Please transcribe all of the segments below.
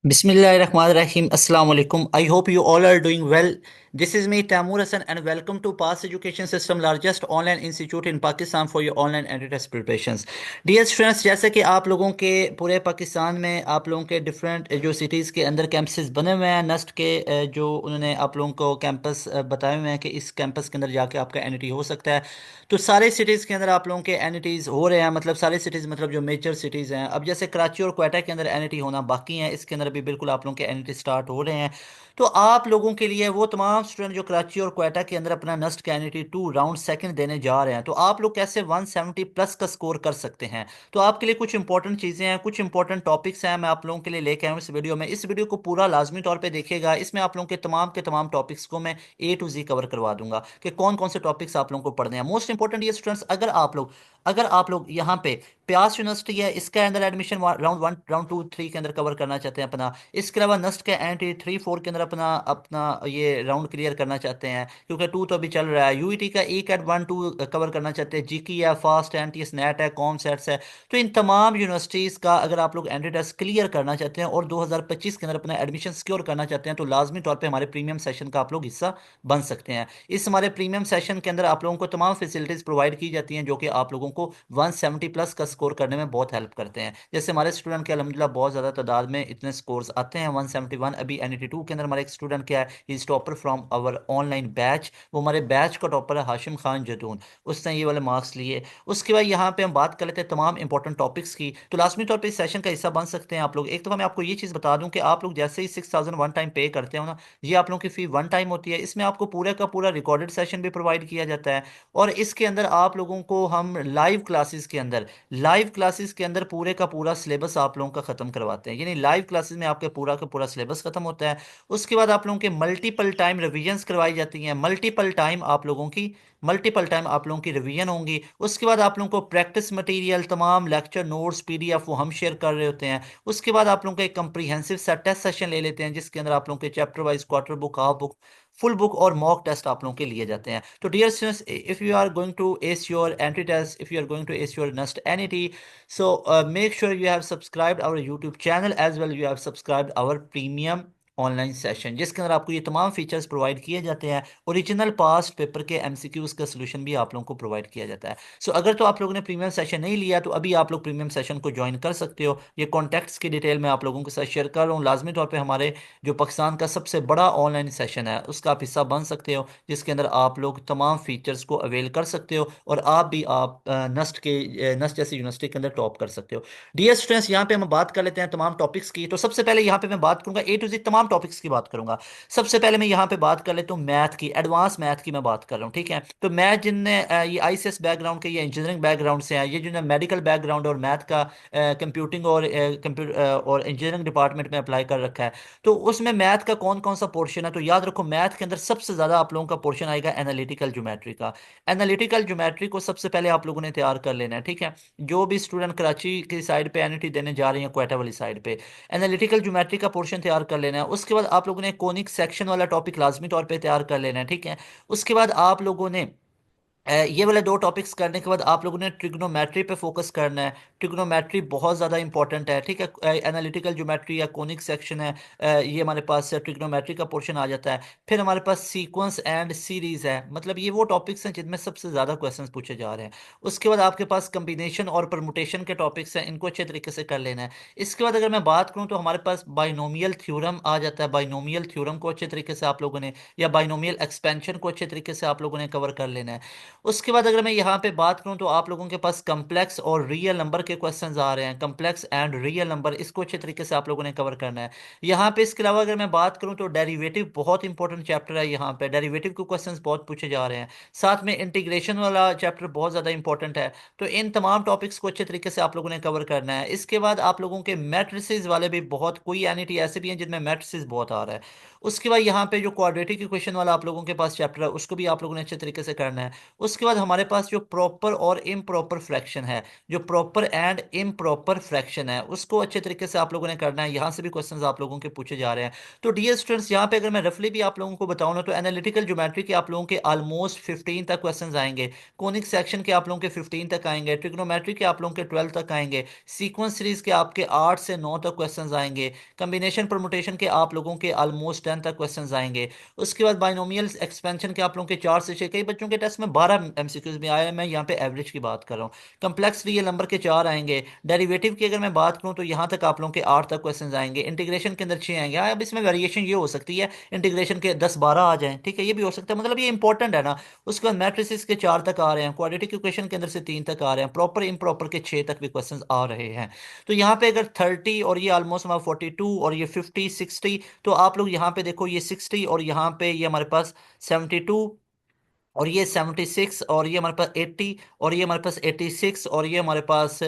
Bismillahirrahmanirrahim. Assalamu alaikum. I hope you all are doing well. This is me, Tamur Hassan, and welcome to Pass Education System, largest online institute in Pakistan for your online entry-test preparations. Dear students, जैसे कि आप लोगों के पूरे पाकिस्तान में आप लोगों के डिफरेंट जो सिटीज़ के अंदर कैंपसेस बने हुए हैं नस्ट के जो उन्होंने आप लोगों को कैंपस बताए हुए हैं कि इस कैंपस के अंदर जाके आपका एनईटी हो सकता है। तो सारे सिटीज़ के अंदर आप लोगों के एनईटीज़ हो रहे हैं, मतलब सारे सिटीज़ मतलब जो मेजर सिटीज़ हैं। अब जैसे कराची और क्वेटा के अंदर एनईटी होना बाकी है, इसके अंदर भी बिल्कुल आप लोगों के एनईटी स्टार्ट हो रहे हैं। तो आप लोगों के लिए वो तमाम स्टूडेंट जो कराची और क्वेटा के अंदर अपना नस्ट का एनईटी 2 राउंड सेकंड देने जा रहे हैं, तो आप लोग कैसे 170 प्लस का स्कोर कर सकते हैं। तो आपके लिए कुछ इंपॉर्टेंट चीज़ें हैं, कुछ इंपॉर्टेंट टॉपिक्स हैं, मैं आप लोगों के लिए लेके आया हूँ इस वीडियो में। इस वीडियो को पूरा लाजमी तौर पे देखिएगा, इसमें आप लोगों के तमाम टॉपिक्स को मैं A to Z कवर करवा दूंगा कि कौन कौन से टॉपिक्स आप लोगों को पढ़ने हैं। मोस्ट इंपॉर्टेंट ये स्टूडेंट्स, अगर आप लोग यहाँ पे प्यास यूनिवर्सिटी है, इसके अंदर एडमिशन राउंड 1 राउंड 2 3 के अंदर कवर करना चाहते हैं अपना। इसके अलावा नस्ट के एंट्री 3 4 के अंदर अपना अपना ये राउंड क्लियर करना चाहते हैं, क्योंकि 2 तो अभी चल रहा है। यूईटी का एक एट 1 2 कवर करना चाहते हैं, जीकी है, फास्ट एनटीएस नेट है, कॉम सेट्स है। तो इन तमाम यूनिवर्सिटीज़ का अगर आप लोग एंट्री टेस्ट क्लियर करना चाहते हैं और 2025 के अंदर अपना एडमिशन सिक्योर करना चाहते हैं, तो लाजमी तौर पर हमारे प्रीमियम सेशन का आप लोग हिस्सा बन सकते हैं। इस हमारे प्रीमियम सेशन के अंदर आप लोगों को तमाम फैसिलिटीज़ प्रोवाइड की जाती हैं, जो कि आप लोगों को 170 प्लस का स्कोर करने में बहुत हेल्प करते हैं। जैसे हमारे स्टूडेंट के अल्हम्दुलिल्लाह बहुत ज़्यादा तादाद में इतने स्कोर्स आते हैं 171। अभी एनईटी 2 के अंदर हमारा एक स्टूडेंट क्या है, he is topper from our online batch. वो हमारे बैच का टॉपर है, हाशिम खान जदून। उसने ये वाले मार्क्स लिए। उसके बाद यहाँ पे हम बात कर लेते हैं तमाम इंपॉर्टेंट टॉपिक्स की, तो लाजमी तौर पर इस सेशन का हिस्सा बन सकते हैं आप लोग। एक दफ़ा मैं आपको ये चीज़ बता दूं कि आप लोग जैसे ही 6000 वन टाइम पे करते हो ना, ये आप लोगों की फ़ी वन टाइम होती है। इसमें आपको पूरे का पूरा रिकॉर्डेड सेशन भी प्रोवाइड किया जाता है, और इसके अंदर आप लोगों को हम लाइव क्लासेस के अंदर पूरे का पूरा सिलेबस आप लोगों का ख़त्म करवाते हैं। यानी लाइव क्लासेस में आपके पूरा का पूरा सिलेबस ख़त्म होता है। उसके बाद आप लोगों के मल्टीपल टाइम रिवीजन्स करवाई जाती हैं। मल्टीपल टाइम आप लोगों की रिवीजन होंगी। उसके बाद आप लोगों को प्रैक्टिस मटेरियल, तमाम लेक्चर नोट्स, पीडीएफ वो हम शेयर कर रहे होते हैं। उसके बाद आप लोगों का एक कंप्रीहेंसिव सेट टेस्ट सेशन ले लेते हैं, जिसके अंदर आप लोगों के chapter wise, quarter book, half book, full book और मॉक टेस्ट आप लोगों के लिए जाते हैं। तो dear students, if you are going to ace your entry test, if you are going to ace your next NET, so make sure you have subscribed our YouTube channel, as well you have subscribed our premium online session, जिसके अंदर आपको ये तमाम features provide किए जाते हैं। Original past paper के MCQs का सोल्यूशन भी आप लोगों को प्रोवाइड किया जाता है। सो अगर तो आप लोगों ने प्रीमियम सेशन नहीं लिया, तो अभी आप लोग प्रीमियम सेशन को ज्वाइन कर सकते हो। ये कॉन्टैक्ट्स की डिटेल मैं आप लोगों के साथ शेयर कर रहा हूँ। लाजमी तौर पर हमारे जो पाकिस्तान का सबसे बड़ा ऑनलाइन सेशन है, उसका आप हिस्सा बन सकते हो, जिसके अंदर आप लोग तमाम फीचर्स को अवेल कर सकते हो, और आप नस्ट जैसी यूनिवर्सिटी के अंदर टॉप कर सकते हो। डियर स्टूडेंट्स, यहाँ पे हम बात कर लेते हैं तमाम टॉपिक्स की। तो सबसे पहले यहाँ पे मैं बात करूंगा A to Z तमाम टॉपिक्स की बात करूंगा। सबसे पहले मैं यहाँ पे बात कर लेता हूँ मैथ की, एडवांस मैथ की मैं बात कर रहा हूँ, ठीक है। तो मैथ जिनने ये आईसीएस बैकग्राउंड के या इंजीनियरिंग बैकग्राउंड से हैं, ये जिन्हें मेडिकल बैकग्राउंड और मैथ का कंप्यूटिंग और कंप्यूटर और इंजीनियरिंग डिपार्टमेंट में अप्लाई कर रखा है, तो उसमें मैथ का कौन कौन सा पोर्शन है। तो याद रखो, मैथ के अंदर सबसे ज्यादा आप लोगों का पोर्शन आएगा एनालिटिकल ज्योमेट्री का। एनालिटिकल ज्योमेट्री को सबसे पहले आप लोगों ने तैयार कर लेना है, ठीक है। जो भी स्टूडेंट कराची की साइड पे एनईटी देने जा रही हैं, क्वेटा वाली साइड पे, एनालिटिकल ज्योमेट्री का पोर्शन तैयार कर लेना है। उसके बाद आप लोगों ने कोनिक सेक्शन वाला टॉपिक लाजमी तौर पे तैयार कर लेना है, ठीक है। उसके बाद आप लोगों ने ये वाले दो टॉपिक्स करने के बाद आप लोगों ने ट्रिग्नोमेट्री पे फोकस करना है। ट्रिग्नोमेट्री बहुत ज़्यादा इंपॉर्टेंट है, ठीक है। एनालिटिकल ज्योमेट्री या कोनिक सेक्शन है, ये हमारे पास ट्रिग्नोमेट्री का पोर्शन आ जाता है। फिर हमारे पास सीक्वेंस एंड सीरीज है, मतलब ये वो टॉपिक्स हैं जिनमें सबसे ज़्यादा क्वेश्चंस पूछे जा रहे हैं। उसके बाद आपके पास कम्बिनेशन और परमुटेशन के टॉपिक्स हैं, इनको अच्छे तरीके से कर लेना है। इसके बाद अगर मैं बात करूँ तो हमारे पास बाइनोमियल थ्योरम आ जाता है। बाइनोमियल थ्योरम को अच्छे तरीके से आप लोगों ने, या बाइनोमियल एक्सपेंशन को अच्छे तरीके से आप लोगों ने कवर कर लेना है। उसके बाद अगर मैं यहाँ पे बात करूँ तो आप लोगों के पास कम्प्लेक्स और रियल नंबर के क्वेश्चंस आ रहे हैं। कम्प्लेक्स एंड रियल नंबर, इसको अच्छे तरीके से आप लोगों ने कवर करना है यहाँ पे। इसके अलावा अगर मैं बात करूँ तो डेरिवेटिव बहुत इंपॉर्टेंट चैप्टर है। यहाँ पे डेरिवेटिव के क्वेश्चंस बहुत पूछे जा रहे हैं। साथ में इंटीग्रेशन वाला चैप्टर बहुत ज़्यादा इंपॉर्टेंट है। तो इन तमाम टॉपिक्स को अच्छे तरीके से आप लोगों ने कवर करना है। इसके बाद आप लोगों के मैट्रिसेस वाले भी बहुत, कोई एनईटी ऐसे भी हैं जिनमें मैट्रिसेस बहुत आ रहा है। उसके बाद यहाँ पे जो क्वाड्रेटिक इक्वेशन वाला आप लोगों के पास चैप्टर है, उसको भी आप लोगों ने अच्छे तरीके से करना है। उसके बाद हमारे पास जो प्रॉपर और इम्प्रॉपर फ्रैक्शन है, जो प्रॉपर एंड इम्प्रॉपर फ्रैक्शन है, उसको अच्छे तरीके से आप लोगों ने करना है। यहाँ से भी क्वेश्चंस आप लोगों के पूछे जा रहे हैं। तो डियर स्टूडेंट्स, यहाँ पे अगर मैं रफली भी आप लोगों को बताऊँ ना, तो एनालिटिकल ज्योमेट्री के आप लोगों के ऑलमोस्ट 15 तक क्वेश्चंस आएंगे। कोनिक सेक्शन के आप लोगों के 15 तक आएंगे। ट्रिग्नोमेट्री के आप लोगों के 12 तक आएंगे। सीक्वेंस सीरीज के आपके 8 से 9 तक क्वेश्चंस आएंगे। कॉम्बिनेशन परमुटेशन के आप लोगों के ऑलमोस्ट 10 तक क्वेश्चंस आएंगे। उसके बाद बाइनोमियल एक्सपेंशन के आप लोगों के 4 से 6, कई बच्चों के टेस्ट में 12 एमसीक्यूज में आया है, मैं यहाँ पे एवरेज की बात कर रहा हूँ। कम्प्लेक्स रियल नंबर के 4 आएंगे। डेरिवेटिव की अगर मैं बात करूँ तो यहाँ तक आप लोगों के 8 तक क्वेश्चन आएंगे। इंटीग्रेशन के अंदर 6 आएंगे। हाँ, अब इसमें वेरिएशन ये हो सकती है, इंटीग्रेशन के 10-12 आ जाएं, ठीक है, ये भी हो सकता है, मतलब ये इंपॉर्टेंट है ना। उसके बाद मैट्रिसेस के 4 तक आ रहे हैं। क्वाड्रेटिक इक्वेशन के अंदर से 3 तक आ रहे हैं। प्रॉपर इम्प्रॉपर के 6 तक भी क्वेश्चन आ रहे हैं। तो यहाँ पे अगर 30 और ये ऑलमोस्ट हमारा 42 और ये 50-60, तो आप लोग यहाँ पे देखो, ये 60 और यहाँ पे ये हमारे पास 72 और ये 76 और ये हमारे पास 80 और ये हमारे पास 86 और ये हमारे पास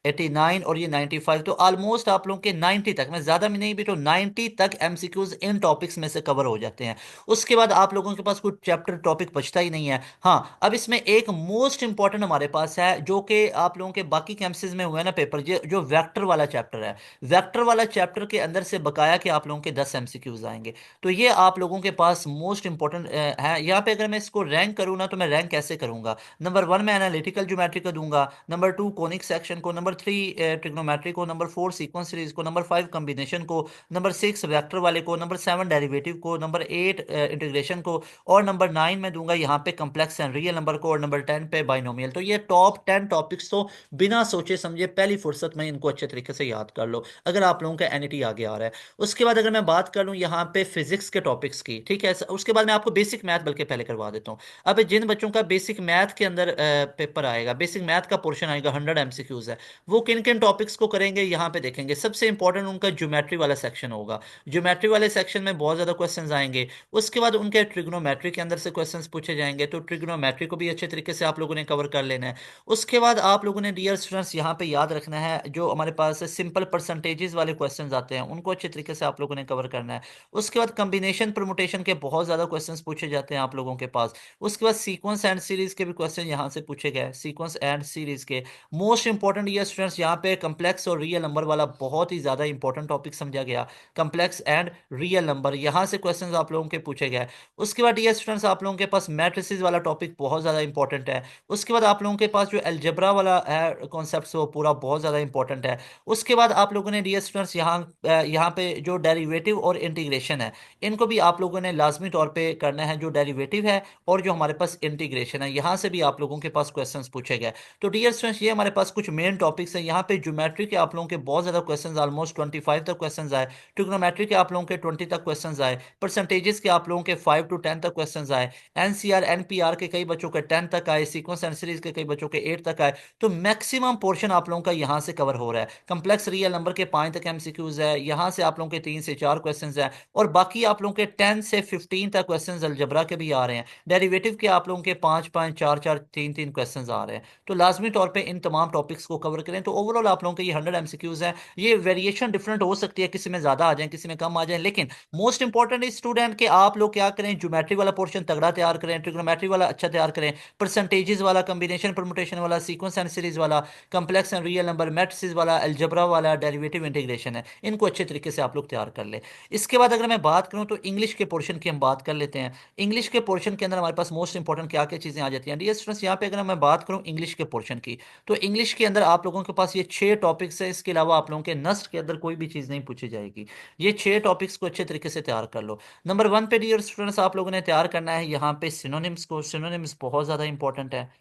89 और ये 95, तो ऑलमोस्ट आप लोगों के 90 तक, मैं ज़्यादा में नहीं भी तो 90 तक एमसीक्यूज इन टॉपिक्स में से कवर हो जाते हैं। उसके बाद आप लोगों के पास कोई चैप्टर टॉपिक बचता ही नहीं है। हाँ, अब इसमें एक मोस्ट इंपॉर्टेंट हमारे पास है, जो कि आप लोगों के बाकी कैंपसेस में हुआ है ना पेपर, जो वेक्टर वाला चैप्टर है। वेक्टर वाला चैप्टर के अंदर से बकाया के आप लोगों के 10 एमसीक्यूज आएंगे। तो ये आप लोगों के पास मोस्ट इंपॉर्टेंट है। यहाँ पे अगर मैं इसको रैंक करूँ ना, तो मैं रैंक कैसे करूंगा? नंबर 1 मैं एनालिटिकल ज्योमेट्री को दूंगा, नंबर 2 कोनिक सेक्शन को, नंबर 3 ट्रिग्नोमेट्री को, नंबर 4 सीक्वेंस सीरीज को, नंबर 5 कॉम्बिनेशन को, नंबर 6 वेक्टर वाले को, नंबर 7 डेरिवेटिव को, नंबर 8 इंटीग्रेशन को, और नंबर 9 में दूंगा यहाँ पे कम्प्लेक्स एंड रियल नंबर को, और नंबर 10 पे बाइनोमियल। तो ये टॉप 10 टॉपिक्स तो बिना सोचे समझे पहली फुर्सत में इनको अच्छे तरीके से याद कर लो, अगर आप लोगों का एनईटी आगे आ रहा है। उसके बाद अगर मैं बात कर लूँ यहाँ पे फिजिक्स के टॉपिक्स की, ठीक है, उसके बाद मैं आपको बेसिक मैथ बल्कि पहले करवा देता हूँ। अब जिन बच्चों का बेसिक मैथ के अंदर पेपर आएगा, बेसिक मैथ का पोर्शन आएगा, 100 एमसीक्यूज है, वो किन किन टॉपिक्स को करेंगे यहाँ पे देखेंगे। सबसे इंपॉर्टेंट उनका ज्योमेट्री वाला सेक्शन होगा। ज्योमेट्री वाले सेक्शन में बहुत ज्यादा क्वेश्चंस आएंगे। उसके बाद उनके ट्रिग्नोमेट्री के अंदर से क्वेश्चंस पूछे जाएंगे, तो ट्रिग्नोमेट्री को भी अच्छे तरीके से आप लोगों ने कवर कर लेना है। उसके बाद आप लोगों ने डियर स्टूडेंट्स यहाँ पे याद रखना है, जो हमारे पास सिंपल परसेंटेजेस वाले क्वेश्चंस आते हैं, उनको अच्छे तरीके से आप लोगों ने कवर करना है। उसके बाद कॉम्बिनेशन परमुटेशन के बहुत ज्यादा क्वेश्चंस पूछे जाते हैं आप लोगों के पास। उसके बाद सीक्वेंस एंड सीरीज के भी क्वेश्चन यहाँ से पूछे गए, सीक्वेंस एंड सीरीज के। मोस्ट इंपॉर्टेंट ये स्टूडेंट्स यहाँ पे कम्प्लेक्स और रियल नंबर वाला बहुत ही ज्यादा इंपॉर्टेंट टॉपिक समझा गया। कम्प्लेक्स एंड रियल नंबर, यहाँ से क्वेश्चन आप लोगों के पूछे गए। उसके बाद ये स्टूडेंट्स आप लोगों के पास मैट्रिसेस वाला टॉपिक बहुत ज्यादा इंपॉर्टेंट है। उसके बाद आप लोगों के पास जो अलजेब्रा वाला है कॉन्सेप्ट, वो पूरा बहुत ज्यादा इंपॉर्टेंट है। उसके बाद आप लोगों ने डियर स्टूडेंट्स यहाँ पे जो डेरिवेटिव और इंटीग्रेशन है, इनको भी आप लोगों ने लाजमी तौर पे करना है, जो डेरिवेटिव है और जो हमारे पास इंटीग्रेशन है, यहाँ से भी आप लोगों के पास क्वेश्चंस पूछे गए। तो डियर स्टूडेंट्स, ये हमारे पास कुछ मेन टॉपिक्स हैं। यहाँ पे ज्योमेट्री के आप लोगों के बहुत ज्यादा क्वेश्चंस, ऑलमोस्ट 25 तक क्वेश्चंस आए। ट्रिग्नोमेट्री के आप लोगों के 20 तक क्वेश्चंस आए। परसेंटेजेस के आप लोगों के 5 to 10 तक क्वेश्चंस आए। एनसीआर एनपीआर के कई बच्चों के 10 तक आए। सीक्वेंस एंड सीरीज के कई बच्चों के 8 तक आए। तो मैक्सिमम पोर्शन आप लोगों का यहाँ से कवर हो रहा है। कंप्लेक्स रियल नंबर के 5 तक एमसीक्यूज है, यहाँ से आप लोगों के 3 से 4 क्वेश्चन है, और बाकी आप लोगों के 10 से 15 तक क्वेश्चन अलजबरा के भी आ रहे हैं। डेरिवेटिव के आप लोगों के 5-5, 4-4, 3-3 क्वेश्चन आ रहे हैं। तो लाजमी तौर पे इन तमाम टॉपिक्स को कवर करें। तो ओवरऑल आप लोगों के ये 100 एमसीक्यूज हैं। ये वेरिएशन डिफरेंट हो सकती है, किसी में ज्यादा आ जाए, किसी में कम आ जाए, लेकिन मोस्ट इंपॉर्टेंट इस स्टूडेंट के आप लोग क्या करें, ज्योमेट्री वाला पोर्शन तगड़ा तैयार करें, ट्रिग्नोमेट्री वाला अच्छा तैयार करें, परसेंटेजेस वाला, कॉम्बिनेशन परमुटेशन वाला, सीक्वेंस एंड सीरीज वाला, complex and real number, matrices वाला, अलजेब्रा वाला, डेरिवेटिव इंटीग्रेशन है, इनको अच्छे तरीके से आप लोग तैयार कर ले। इसके बाद अगर मैं बात करूं तो इंग्लिश के पोर्शन की हम बात कर लेते हैं। इंग्लिश के पोर्शन के अंदर हमारे पास मोस्ट इंपॉर्टेंट क्या क्या चीजें आ जाती हैं डियर स्टूडेंट्स। यहाँ पे अगर मैं बात करूं इंग्लिश के पोर्शन की, तो इंग्लिश के अंदर आप लोगों के पास ये 6 टॉपिक्स है। इसके अलावा आप लोगों के नस्ट के अंदर कोई भी चीज नहीं पूछी जाएगी। ये 6 टॉपिक्स को अच्छे तरीके से तैयार कर लो। नंबर 1 पे डियर स्टूडेंट्स आप लोगों ने तैयार करना है यहाँ पे सिनोनिम्स को। सिनोनिम्स बहुत ज्यादा इंपॉर्टेंट है।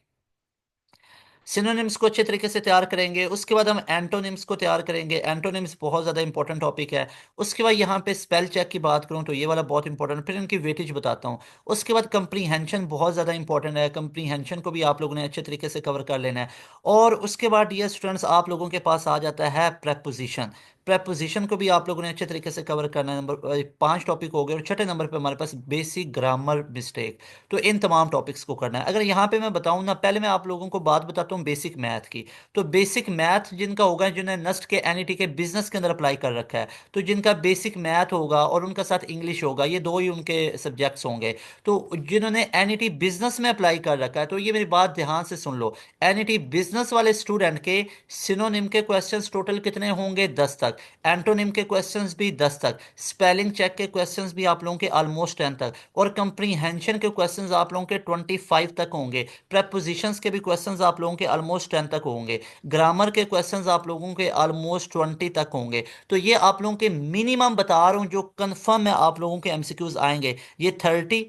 सिनोनिम्स को अच्छे तरीके से तैयार करेंगे। उसके बाद हम एंटोनिम्स को तैयार करेंगे। एंटोनिम्स बहुत ज़्यादा इंपॉर्टेंट टॉपिक है। उसके बाद यहाँ पे स्पेल चेक की बात करूँ तो ये वाला बहुत इंपॉर्टेंट, फिर इनकी वेटेज बताता हूँ। उसके बाद कंप्रीहेंशन बहुत ज़्यादा इंपॉर्टेंट है। कंप्रीहेंशन को भी आप लोगों ने अच्छे तरीके से कवर कर लेना है। और उसके बाद डियर स्टूडेंट्स आप लोगों के पास आ जाता है प्रेपोजिशन। प्रेपोजिशन को भी आप लोगों ने अच्छे तरीके से कवर करना है। नंबर 5 टॉपिक हो गए, और छठे नंबर पे हमारे पास बेसिक ग्रामर मिस्टेक। तो इन तमाम टॉपिक्स को करना है। अगर यहाँ पे मैं बताऊँ ना, पहले मैं आप लोगों को बात बताता हूँ बेसिक मैथ की। तो बेसिक मैथ जिनका होगा, जिन्हें नस्ट के एनईटी के बिजनेस के अंदर अप्लाई कर रखा है, तो जिनका बेसिक मैथ होगा और उनका साथ इंग्लिश होगा, ये दो ही उनके सब्जेक्ट्स होंगे। तो जिन्होंने एनईटी बिजनेस में अप्लाई कर रखा है, तो ये मेरी बात ध्यान से सुन लो। एनईटी बिजनेस वाले स्टूडेंट के सिनोनिम के क्वेश्चंस टोटल कितने होंगे? 10 तक। एंटोनिम के क्वेश्चंस भी 10 तक। स्पेलिंग चेक के क्वेश्चंस भी आप लोगों के ऑलमोस्ट 10 तक। और कंप्रीहेंशन के क्वेश्चंस आप लोगों के 25 तक होंगे। प्रेपोजिशंस के भी क्वेश्चंस आप लोगों के ऑलमोस्ट 10 तक होंगे। ग्रामर के क्वेश्चंस आप लोगों के ऑलमोस्ट 20 तक होंगे। तो ये आप लोगों के मिनिमम बता रहा हूं, जो कंफर्म है आप लोगों के एमसीक्यूज आएंगे, ये 30।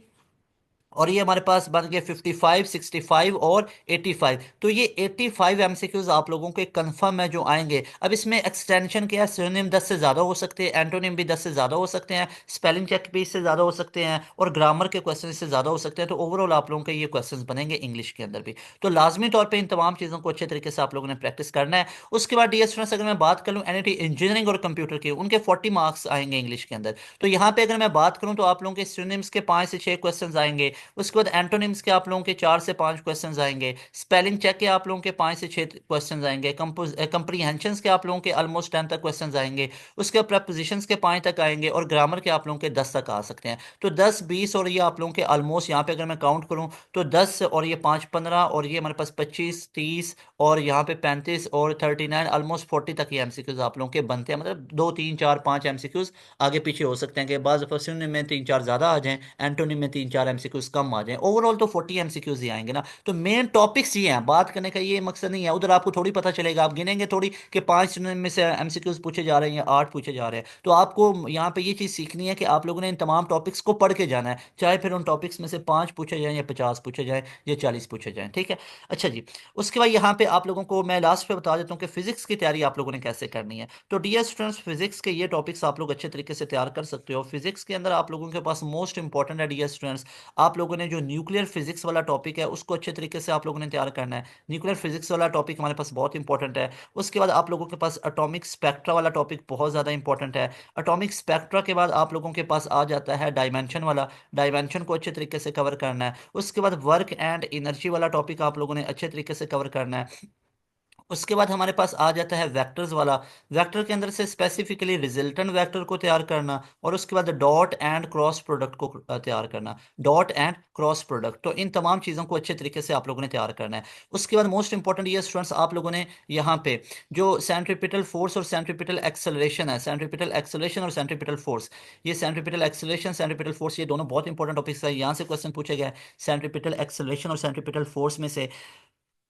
और ये हमारे पास बन गए 55, 65 और 85। तो ये 85 एमसीक्यूज आप लोगों के कंफर्म है जो आएंगे। अब इसमें एक्सटेंशन क्या है? सिनोनिम 10 से ज़्यादा हो सकते हैं, एंटोनिम भी 10 से ज़्यादा हो सकते हैं, स्पेलिंग चेक भी इससे ज़्यादा हो सकते हैं, और ग्रामर के क्वेश्चन इससे ज़्यादा हो सकते हैं। तो ओवरऑल आप लोगों के ये क्वेश्चन बनेंगे इंग्लिश के अंदर भी। तो लाजमी तौर पर इन तमाम चीज़ों को अच्छे तरीके से आप लोगों ने प्रैक्टिस करना है। उसके बाद डियर स्टूडेंट्स, अगर मैं बात करूँ एनईटी इंजीनियरिंग और कंप्यूटर के, उनके 40 मार्क्स आएंगे इंग्लिश के अंदर। तो यहाँ पे अगर मैं बात करूँ, तो आप लोगों के सिनोनिम्स के 5 से 6 क्वेश्चन आएंगे। उसके बाद एंटोनिम्स के आप लोगों के 4 से 5 क्वेश्चंस आएंगे। स्पेलिंग चेक के आप लोगों के 5 से 6 क्वेश्चंस आएंगे। कंप्रीहेंशंस के आप लोगों के ऑलमोस्ट 10 तक क्वेश्चंस आएंगे। उसके बाद प्रपोजिशंस के 5 तक आएंगे, और ग्रामर के आप लोगों के 10 तक आ सकते हैं। तो 10, 20 और ये आप लोगों के ऑलमोस्ट यहाँ पे अगर मैं काउंट करूँ, तो 10 और ये 5, 15, और ये हमारे पास 25, 30, और यहाँ पे 35 और 39, ऑलमोस्ट 40 तक ये एमसीक्यूज आप लोगों के बनते हैं। मतलब 2, 3, 4, 5 एमसीक्यूज आगे पीछे हो सकते हैं, कि बाज सिनोनिम में 3, 4 ज्यादा आ जाएं, एंटोनिम में 3, 4 एमसीक्यूज कम आ जाएं। ओवरऑल तो 40 एमसीक्यूज ही आएंगे ना। तो मेन टॉपिक्स ये हैं, बात करने का ये मकसद नहीं है। उधर आपको थोड़ी पता चलेगा, आप गिनेंगे थोड़ी कि 5 सिनोनिम में से एमसीक्यूज पूछे जा रहे हैं या 8 पूछे जा रहे हैं। तो आपको यहाँ पे ये चीज़ सीखनी है कि आप लोगों ने इन तमाम टॉपिक्स को पढ़ के जाना है, चाहे फिर उन टॉपिक्स में से 5 पूछे जाएं या 50 पूछे जाएं या 40 पूछे जाएं। ठीक है, अच्छा जी। उसके बाद यहाँ पे आप लोगों को मैं लास्ट पे बता देता हूँ कि फिजिक्स की तैयारी आप लोगों ने कैसे करनी है। तो डियर स्टूडेंट्स, फिजिक्स के ये टॉपिक्स आप लोग अच्छे तरीके से तैयार कर सकते हो। फिजिक्स के अंदर आप लोगों के पास मोस्ट इंपॉर्टेंट है डियर स्टूडेंट्स, आप लोगों ने जो न्यूक्लियर फिजिक्स वाला टॉपिक है उसको अच्छे तरीके से आप लोगों ने तैयार करना है। न्यूक्लियर फिजिक्स वाला टॉपिक हमारे पास बहुत इंपॉर्टेंट है। उसके बाद आप लोगों के पास एटॉमिक स्पेक्ट्रा वाला टॉपिक बहुत ज़्यादा इंपॉर्टेंट है। एटॉमिक स्पेक्ट्रा के बाद आप लोगों के पास आ जाता है डायमेंशन वाला, डायमेंशन को अच्छे तरीके से कवर करना है। उसके बाद वर्क एंड एनर्जी वाला टॉपिक आप लोगों ने अच्छे तरीके से कवर करना है। उसके बाद हमारे पास आ जाता है वेक्टर्स वाला, वेक्टर के अंदर से स्पेसिफिकली रिजल्टेंट वेक्टर को तैयार करना, और उसके बाद डॉट एंड क्रॉस प्रोडक्ट को तैयार करना, डॉट एंड क्रॉस प्रोडक्ट। तो इन तमाम चीज़ों को अच्छे तरीके से आप लोगों ने तैयार करना है। उसके बाद मोस्ट इंपॉर्टेंट ये स्टूडेंट्स, आप लोगों ने यहाँ पे जो सेंट्रीपिटल फोर्स और सेंट्रीपिटल एक्सेलरेशन है, सेंट्रीपिटल एक्सेलरेशन और सेंट्रीपिटल फोर्स, ये सेंट्रीपिटल एक्सेलरेशन, सेंट्रीपिटल फोर्स, ये दोनों बहुत इंपॉर्टेंट टॉपिक्स है। यहाँ से क्वेश्चन पूछे गए सेंट्रीपिटल एक्सेलरेशन और सेंट्रीपिटल फोर्स में से।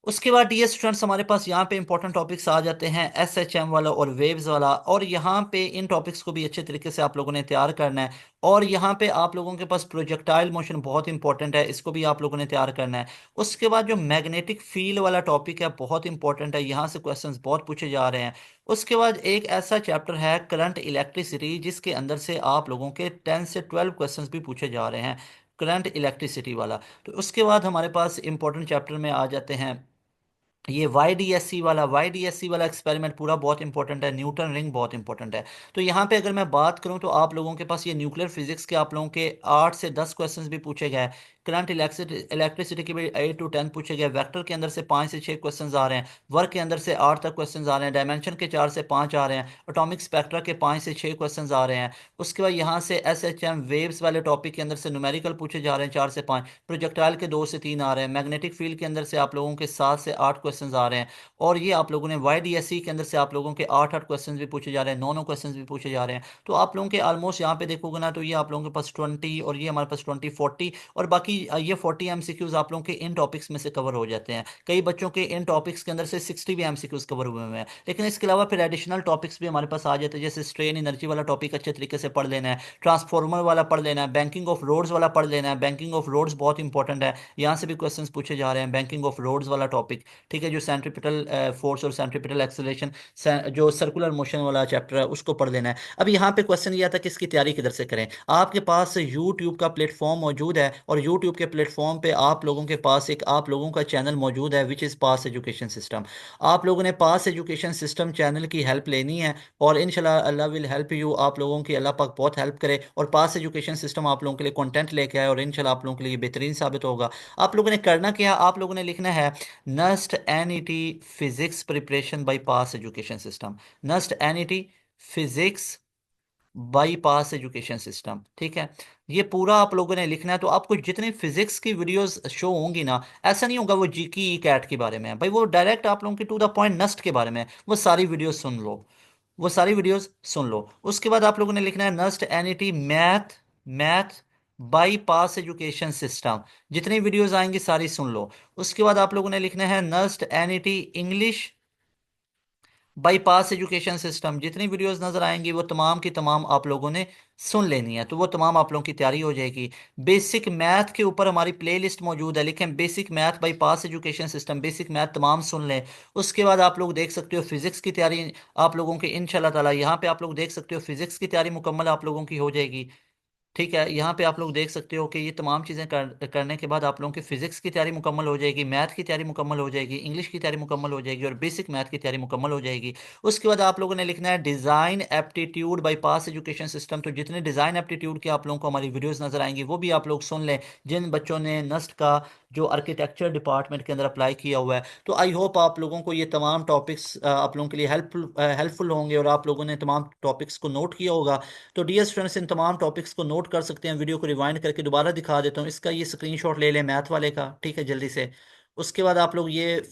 उसके बाद डियर स्टूडेंट्स, हमारे पास यहाँ पे इंपॉर्टेंट टॉपिक्स आ जाते हैं एसएचएम वाला और वेव्स वाला, और यहाँ पे इन टॉपिक्स को भी अच्छे तरीके से आप लोगों ने तैयार करना है। और यहाँ पे आप लोगों के पास प्रोजेक्टाइल मोशन बहुत इंपॉर्टेंट है, इसको भी आप लोगों ने तैयार करना है। उसके बाद जो मैग्नेटिक फील्ड वाला टॉपिक है बहुत इंपॉर्टेंट है, यहाँ से क्वेश्चंस बहुत पूछे जा रहे हैं। उसके बाद एक ऐसा चैप्टर है करंट इलेक्ट्रिसिटी, जिसके अंदर से आप लोगों के 10 से 12 क्वेश्चंस भी पूछे जा रहे हैं, करंट इलेक्ट्रिसिटी वाला। तो उसके बाद हमारे पास इंपॉर्टेंट चैप्टर में आ जाते हैं ये वाई डी एस सी वाला एक्सपेरिमेंट पूरा बहुत इंपॉर्टेंट है, न्यूटन रिंग बहुत इंपॉर्टेंट है। तो यहाँ पे अगर मैं बात करूँ, तो आप लोगों के पास ये न्यूक्लियर फिजिक्स के आप लोगों के 8 से 10 क्वेश्चंस भी पूछे गए। करंट इलेक्ट्रिसिटी के भी 8 to 10 पूछे गए। वेक्टर के अंदर से 5 से 6 क्वेश्चंस आ रहे हैं। वर्क के अंदर से 8 तक क्वेश्चंस आ रहे हैं। डायमेंशन के 4 से 5 आ रहे हैं। एटॉमिक स्पेक्ट्रा के 5 से 6 क्वेश्चंस आ रहे हैं। उसके बाद यहाँ से एसएचएम वेव्स वाले टॉपिक के अंदर से न्यूमेरिकल पूछे जा रहे हैं 4 से 5। प्रोजेक्टाइल के 2 से 3 आ रहे हैं। मैग्नेटिक फील्ड के अंदर से आप लोगों के 7 से 8 क्वेश्चन आ रहे हैं। और ये आप लोगों ने वाईडीएससी के अंदर से आप लोगों के 8 8 क्वेश्चन भी पूछे जा रहे हैं, 9 9 क्वेश्चन भी पूछे जा रहे हैं। तो आप लोगों के ऑलमोस्ट यहाँ पे देखोगे ना, तो ये आप लोगों के पास 20, और ये हमारे पास 20 40, और बाकी ये 40 एमसीक्यूज आप लोगों के इन टॉपिक्स में से कवर हो जाते हैं। कई बच्चों के इन टॉपिक्स के अंदर से 60 भी एमसीक्यूज कवर हुए हुए हैं। लेकिन इसके अलावा फिर एडिशनल टॉपिक्स भी हमारे पास आ जाते हैं, जैसे स्ट्रेन एनर्जी वाला टॉपिक अच्छे तरीके से पढ़ लेना है, ट्रांसफॉर्मर वाला पढ़ लेना है, बैंकिंग ऑफ रोड्स वाला पढ़ लेना है। बैंकिंग ऑफ रोड्स बहुत इंपॉर्टेंट है, यहाँ से भी क्वेश्चंस पूछे जा रहे हैं, बैंकिंग ऑफ रोड्स वाला टॉपिक। ठीक है, जो सेंट्रीपिटल फोर्स और सेंट्रीपिटल एक्सेलरेशन, जो सर्कुलर मोशन वाला चैप्टर है, उसको पढ़ लेना है। अब यहाँ पे क्वेश्चन ये आता है कि इसकी तैयारी किधर से करें। आपके पास यूट्यूब का प्लेटफॉर्म मौजूद है, और यूट्यूब यूट्यूब के प्लेटफॉर्म पे आप लोगों के पास एक आप लोगों का चैनल मौजूद है which is pass education system. आप लोगों ने पास एजुकेशन सिस्टम चैनल की हेल्प लेनी है और इंशाल्लाह अल्लाह विल हेल्प यू। आप लोगों की अल्लाह पाक बहुत हेल्प करे और पास एजुकेशन सिस्टम आप लोगों के लिए कंटेंट लेके आए और इंशाल्लाह आप लोगों के लिए बेहतरीन साबित होगा। आप लोगों ने करना क्या है, आप लोगों ने लिखना है NUST NET physics preparation bypass education system. NUST NET physics bypass education system, ठीक है। ये पूरा आप लोगों ने लिखना है। तो आपको जितनी फिजिक्स की वीडियोस शो होंगी ना, ऐसा नहीं होगा वो जी की कैट के बारे में है भाई, वो डायरेक्ट आप लोगों की टू द पॉइंट नस्ट के बारे में है। वो सारी वीडियोस सुन लो, वो सारी वीडियोस सुन लो। उसके बाद आप लोगों ने लिखना है NUST NET math, math bypass education system. जितनी वीडियोस आएंगी सारी सुन लो। उसके बाद आप लोगों ने लिखना है NUST NET English bypass education system. जितनी वीडियोस नजर आएंगी वो तमाम की तमाम आप लोगों ने सुन लेनी है, तो वो तमाम आप लोगों की तैयारी हो जाएगी। बेसिक मैथ के ऊपर हमारी प्लेलिस्ट मौजूद है, लेकिन basic math bypass education system, basic math तमाम सुन लें। उसके बाद आप लोग देख सकते हो फिजिक्स की तैयारी आप लोगों की इंशाल्लाह ताला। यहाँ पे आप लोग देख सकते हो फिजिक्स की तैयारी मुकम्मल आप लोगों की हो जाएगी। ठीक है, यहाँ पे आप लोग देख सकते हो कि ये तमाम चीज़ें करने के बाद आप लोगों की फिजिक्स की तैयारी मुकम्मल हो जाएगी, मैथ की तैयारी मुकम्मल हो जाएगी, इंग्लिश की तैयारी मुकम्मल हो जाएगी और बेसिक मैथ की तैयारी मुकम्मल हो जाएगी। उसके बाद आप लोगों ने लिखना है design aptitude by pass education system. तो जितने डिज़ाइन एप्टीट्यूड के आप लोगों को हमारी वीडियोज़ नजर आएंगी वो भी आप लोग सुन लें, जिन बच्चों ने नस्ट का जो आर्किटेक्चर डिपार्टमेंट के अंदर अप्लाई किया हुआ है। तो आई होप आप लोगों को ये तमाम टॉपिक्स आप लोगों के लिए हेल्पफुल होंगे और आप लोगों ने तमाम टॉपिक्स को नोट किया होगा। तो डियर स्टूडेंट्स, इन तमाम टॉपिक्स को नोट कर सकते हैं। वीडियो को रिवाइंड करके दोबारा दिखा देता हूँ, इसका ये स्क्रीनशॉट ले लें मैथ वाले का, ठीक है, जल्दी से। उसके बाद आप लोग ये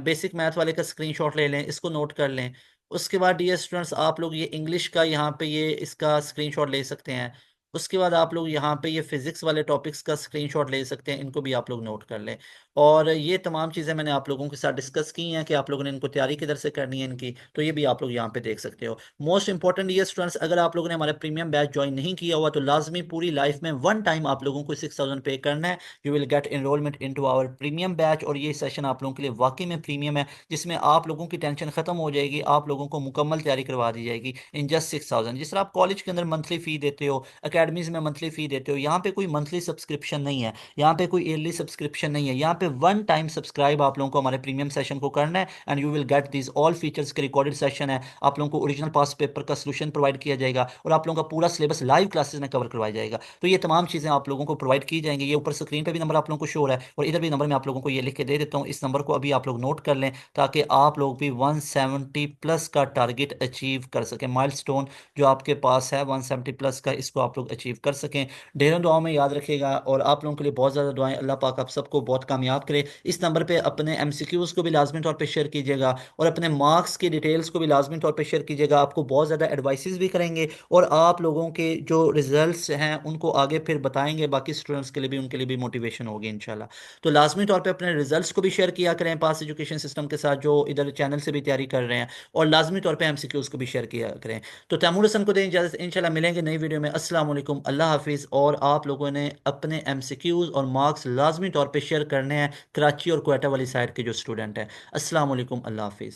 बेसिक मैथ वाले का स्क्रीनशॉट ले लें, इसको नोट कर लें। उसके बाद डियर स्टूडेंट्स आप लोग ये इंग्लिश का यहाँ पे ये इसका स्क्रीनशॉट ले सकते हैं। उसके बाद आप लोग यहाँ पे ये फिजिक्स वाले टॉपिक्स का स्क्रीनशॉट ले सकते हैं, इनको भी आप लोग नोट कर लें। और ये तमाम चीज़ें मैंने आप लोगों के साथ डिस्कस की हैं कि आप लोगों ने इनको तैयारी किधर से करनी है इनकी, तो ये भी आप लोग यहाँ पे देख सकते हो। मोस्ट इंपॉर्टेंट ये स्टूडेंट्स, अगर आप लोगों ने हमारा प्रीमियम बैच ज्वाइन नहीं किया हुआ तो लाजमी पूरी लाइफ में वन टाइम आप लोगों को 6000 पे करना है। You will get enrollment into our premium batch. और ये सेशन आप लोगों के लिए वाकई में प्रीमियम है, जिसमें आप लोगों की टेंशन खत्म हो जाएगी, आप लोगों को मुकम्मल तैयारी करवा दी जाएगी इन जस्ट 6000। जिस तरह आप कॉलेज के अंदर मंथली फी देते हो, अकेडमीज में मंथली फी देते हो, यहाँ पे कोई मंथली सब्सक्रिप्शन नहीं है, यहाँ पे कोई ईयरली सब्सक्रिप्शन नहीं है। यहाँ पे वन टाइम सब्सक्राइब आप लोगों को हमारे प्रीमियम सेशन को करना है and you will get this all features के रिकॉर्डेड सेशन है। आप लोगों को ओरिजिनल पास पेपर का सोल्यूशन प्रोवाइड किया जाएगा और आप लोगों का पूरा सिलेबस लाइव क्लासेस में कवर करवाया जाएगा। तो ये तमाम चीज़ें आप लोगों को प्रोवाइड की जाएंगी। ये ऊपर स्क्रीन पे भी नंबर आप लोगों को शो हो रहा है और इधर भी नंबर मैं आप लोगों को ये लिख के दे देता हूँ। इस नंबर को अभी आप लोग नोट कर लें ताकि आप लोग भी 170 प्लस का टारगेट अचीव कर सकें। माइलस्टोन जो आपके पास है 170 प्लस का, इसको आप लोग अचीव कर सकें। ढेरों दुआओं में याद रखेगा और आप लोगों के लिए बहुत ज़्यादा दुआएं। अल्लाह पाक आप सबको बहुत कामयाब करे। इस नंबर पे अपने एमसीक्यूज़ को भी लाजमी तौर पे शेयर कीजिएगा और अपने मार्क्स की डिटेल्स को भी लाजमी तौर पे शेयर कीजिएगा। आपको बहुत ज़्यादा एडवाइसेस भी करेंगे और आप लोगों के जो रिजल्ट्स हैं उनको आगे फिर बताएंगे बाकी स्टूडेंट्स के लिए भी, उनके लिए भी मोटिवेशन होगी इंशाल्लाह। तो लाजमी तौर पे अपने रिजल्ट्स को भी शेयर किया करें पास एजुकेशन सिस्टम के साथ जो इधर चैनल से भी तैयारी कर रहे हैं, और लाजमी तौर पे एमसीक्यूज़ को भी शेयर किया करें। तो तैमूर हसन को दें इजाज़त, इंशाल्लाह मिलेंगे नई वीडियो में। अस्सलाम वालेकुम, अल्लाह हाफिज़। और आप लोगों ने अपने एमसीक्यूज़ और मार्क्स लाजमी तौर पे शेयर करने हैं कराची और क्वेटा वाली साइड के जो स्टूडेंट हैं। अस्सलाम वालेकुम, अल्लाह हाफिज़।